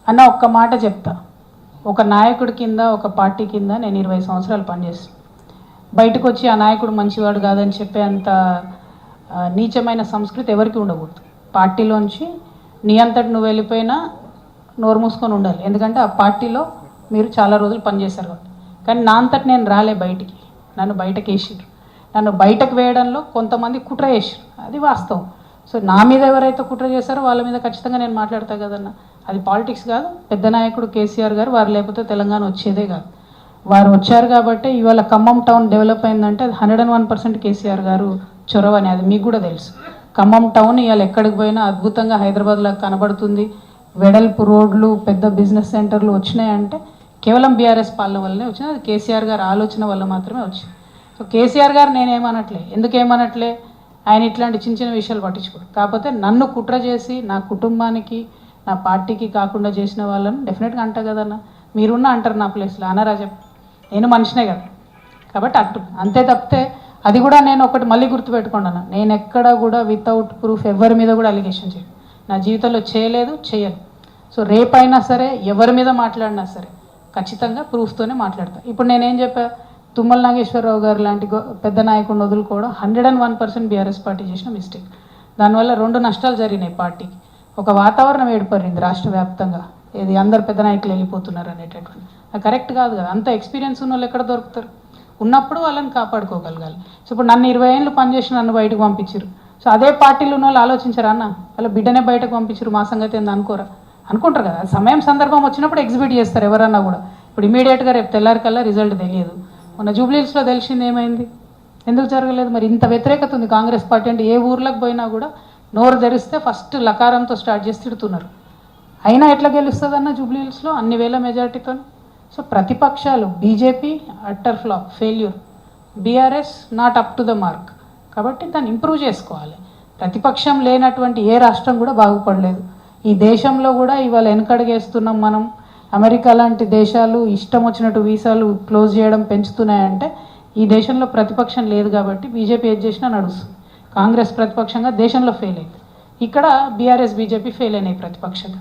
అన్న ఒక్క మాట చెప్తా. ఒక నాయకుడి కింద ఒక పార్టీ కింద నేను 20 సంవత్సరాలు పనిచేస్తాను. బయటకు వచ్చి ఆ నాయకుడు మంచివాడు కాదని చెప్పే అంత నీచమైన సంస్కృతి ఎవరికి ఉండకూడదు. పార్టీలోంచి నీ అంతటి నువ్వు వెళ్ళిపోయినా నోరు మూసుకొని ఉండాలి. ఎందుకంటే ఆ పార్టీలో మీరు చాలా రోజులు పనిచేశారు కాబట్టి. కానీ నా అంతటి నేను రాలే బయటికి, నన్ను బయటకు వేసిర్రు. నన్ను బయటకు వేయడంలో కొంతమంది కుట్ర చేసిర్రు, అది వాస్తవం. సో నా మీద ఎవరైతే కుట్ర చేశారో వాళ్ళ మీద ఖచ్చితంగా నేను మాట్లాడతా కదన్న. అది పాలిటిక్స్ కాదు. పెద్ద నాయకుడు కేసీఆర్ గారు, వారు లేకపోతే తెలంగాణ వచ్చేదే కాదు. వారు వచ్చారు కాబట్టి ఇవాళ ఖమ్మం టౌన్ డెవలప్ అయిందంటే అది 101% కేసీఆర్ గారు చొరవని, అది మీకు కూడా తెలుసు. ఖమ్మం టౌన్ ఇవాళ ఎక్కడికి పోయినా అద్భుతంగా హైదరాబాద్లో కనబడుతుంది. వెడల్పు రోడ్లు, పెద్ద బిజినెస్ సెంటర్లు వచ్చినాయంటే కేవలం బీఆర్ఎస్ పాలన వల్లనే వచ్చింది. అది కేసీఆర్ గారు ఆలోచన వల్ల మాత్రమే వచ్చింది. సో కేసీఆర్ గారు నేనేమనట్లే, ఎందుకేమనట్లే, ఆయన ఇట్లాంటి చిన్న చిన్న విషయాలు పట్టించుకోరు. కాకపోతే నన్ను కుట్ర చేసి నా కుటుంబానికి నా పార్టీకి కాకుండా చేసిన వాళ్ళని డెఫినెట్గా అంటా కదన్న. మీరున్న అంటారు నా ప్లేస్లో, అనరా చెప్పు, నేను మనిషినే కదా. కాబట్టి అంతే తప్పితే అది కూడా నేను ఒకటి మళ్ళీ గుర్తుపెట్టుకున్నాను, నేను ఎక్కడ కూడా వితౌట్ ప్రూఫ్ ఎవరి మీద కూడా అలిగేషన్ చేయను. నా జీవితంలో చేయలేదు, చేయను. సో రేపైనా సరే ఎవరి మీద మాట్లాడినా సరే ఖచ్చితంగా ప్రూఫ్తోనే మాట్లాడతాను. ఇప్పుడు నేనేం చెప్పా, తుమ్మల నాగేశ్వరరావు గారు లాంటి పెద్ద నాయకుడిని వదులుకోవడం 101% బీఆర్ఎస్ పార్టీ చేసిన మిస్టేక్. దానివల్ల 2 నష్టాలు జరిగినాయి పార్టీకి. ఒక వాతావరణం ఏర్పడింది రాష్ట్ర వ్యాప్తంగా, ఇది అందరు పెద్ద నాయకులు వెళ్ళిపోతున్నారు అనేటటువంటి. అది కరెక్ట్ కాదు కదా. అంత ఎక్స్పీరియన్స్ ఉన్న వాళ్ళు ఎక్కడ దొరుకుతారు? ఉన్నప్పుడు వాళ్ళని కాపాడుకోగలగాలి. సో ఇప్పుడు నన్ను 20 ఏళ్ళు పనిచేసి నన్ను బయటకు పంపించారు. సో అదే పార్టీలో ఉన్న వాళ్ళు ఆలోచించారు, అన్న వాళ్ళ బిడ్డనే బయటకు పంపించారు, మా సంగతి ఏంది అనుకోరా, అనుకుంటారు కదా. సమయం సందర్భం వచ్చినప్పుడు ఎగ్జిబిట్ చేస్తారు ఎవరన్నా కూడా. ఇప్పుడు ఇమీడియట్గా రేపు తెల్లారికల్లా రిజల్ట్ తెలియదు. మొన్న జూబ్లీహిల్స్లో తెలిసింది ఏమైంది, ఎందుకు జరగలేదు? మరి ఇంత వ్యతిరేకత ఉంది కాంగ్రెస్ పార్టీ అంటే. ఏ ఊర్లకు పోయినా కూడా నోరు తెరిస్తే ఫస్ట్ లకారంతో స్టార్ట్ చేసి తిడుతున్నారు. అయినా ఎట్లా గెలుస్తుంది అన్న జూబ్లీహిల్స్లో అన్ని వేల మెజార్టీతో? సో ప్రతిపక్షాలు, BJP utter flop, failure, BRS not up to the mark. కాబట్టి దాన్ని ఇంప్రూవ్ చేసుకోవాలి. ప్రతిపక్షం లేనటువంటి ఏ రాష్ట్రం కూడా బాగుపడలేదు. ఈ దేశంలో కూడా ఇవాళ వెనకడుగేస్తున్నాం మనం. అమెరికా లాంటి దేశాలు ఇష్టం వచ్చినట్టు వీసాలు క్లోజ్ చేయడం పెంచుతున్నాయంటే ఈ దేశంలో ప్రతిపక్షం లేదు కాబట్టి బీజేపీ ఏది చేసినా నడుస్తుంది. కాంగ్రెస్ ప్రతిపక్షంగా దేశంలో ఫెయిల్ అయింది. ఇక్కడ బీఆర్ఎస్ బీజేపీ ఫెయిల్ అయినాయి ప్రతిపక్షంగా.